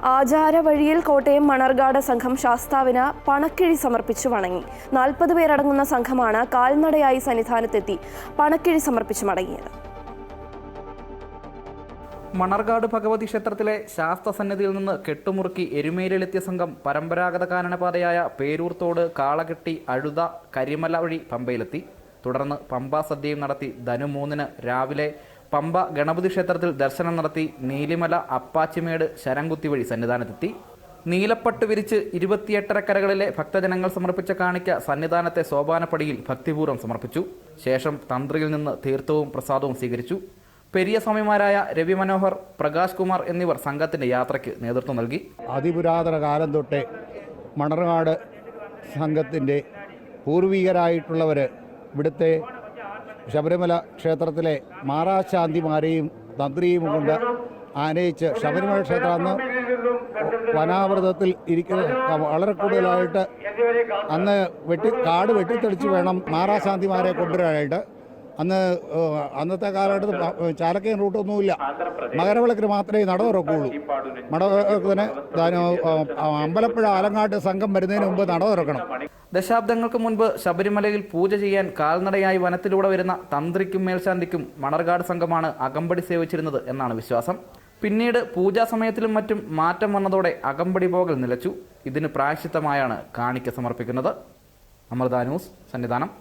ആചാര വഴിയിൽ കോട്ടയം മണർകാട് സംഘം ശാസ്താവിന് പണക്കിഴി സമർപ്പിച്ചു വണങ്ങി. 40 പേരടങ്ങുന്ന സംഘമാണ് കാൽനടയായി സന്നിധാനത്തെത്തി പണക്കിഴി സമർപ്പിച്ചു മടങ്ങിയത്. മണർകാട് ഭഗവതി ക്ഷേത്രത്തിലെ ശാസ്ത്രസന്നിധിയിൽ നിന്ന് കെട്ടുമുറുക്കി എരുമേലിലെത്തിയ സംഘം പരമ്പരാഗത കാനനപാതയായ പേരൂർത്തോട്, കാളകെട്ടി, അഴുത, കരിമല വഴി പമ്പയിലെത്തി. തുടർന്ന് പമ്പാ സദ്യയും നടത്തി ധനു 3-ന് രാവിലെ പമ്പ ഗണപതി ക്ഷേത്രത്തിൽ ദർശനം നടത്തി നീലിമല, അപ്പാച്ചിമേട്, ശരംകുത്തി വഴി സന്നിധാനത്തെത്തി. നീലപ്പട്ട് വിരിച്ച് 28 കരകളിലെ ഭക്തജനങ്ങൾ സമർപ്പിച്ച കാണിക്ക സന്നിധാനത്തെ സോപാനപ്പടിയിൽ ഭക്തിപൂർവ്വം സമർപ്പിച്ചു. ശേഷം തന്ത്രിയിൽ നിന്ന് തീർത്ഥവും പ്രസാദവും സ്വീകരിച്ചു. പെരിയ സ്വാമിമാരായ രവി മനോഹർ, പ്രകാശ് കുമാർ എന്നിവർ സംഘത്തിന്റെ യാത്രയ്ക്ക് നേതൃത്വം നൽകി. അതിപുരാതന കാലം തൊട്ടേ മണർകാട് സംഘത്തിൻ്റെ പൂർവികരായിട്ടുള്ളവർ ഇവിടുത്തെ ശബരിമല ക്ഷേത്രത്തിലെ മാറാശാന്തിമാരെയും തന്ത്രിയും കൊണ്ട് ആനയിച്ച് ശബരിമല ക്ഷേത്രം അന്ന് വനാവൃതത്തിൽ ഇരിക്കുന്ന വളരെ കൂടുതലായിട്ട് അന്ന് കാട് വെട്ടിത്തെളിച്ച് വേണം മാറാശാന്തിമാരെ കൊണ്ടുവരാനായിട്ട്. അന്നത്തെ കാലഘട്ടത്തിൽ ചാലക്കയം റൂട്ടൊന്നുമില്ല. മകരവിളക്കിന് മാത്രമേ നട തുറക്കുകയുള്ളൂ. നടത്തിന് അമ്പലപ്പുഴ ആലങ്ങാട്ട് സംഘം വരുന്നതിന് മുമ്പ് നട തുറക്കണം. ദശാബ്ദങ്ങൾക്ക് മുൻപ് ശബരിമലയിൽ പൂജ ചെയ്യാൻ കാൽനടയായി വനത്തിലൂടെ വരുന്ന തന്ത്രിക്കും മേൽശാന്തിക്കും മണർകാട് സംഘമാണ് അകമ്പടി സേവിച്ചിരുന്നത് എന്നാണ് വിശ്വാസം. പിന്നീട് പൂജാ സമയത്തിലും മറ്റും മാറ്റം വന്നതോടെ അകമ്പടി പോകൽ നിലച്ചു. ഇതിന് പ്രായശ്ചിത്തമായാണ് കാണിക്ക സമർപ്പിക്കുന്നത്. അമൃത ന്യൂസ്, സന്നിധാനം.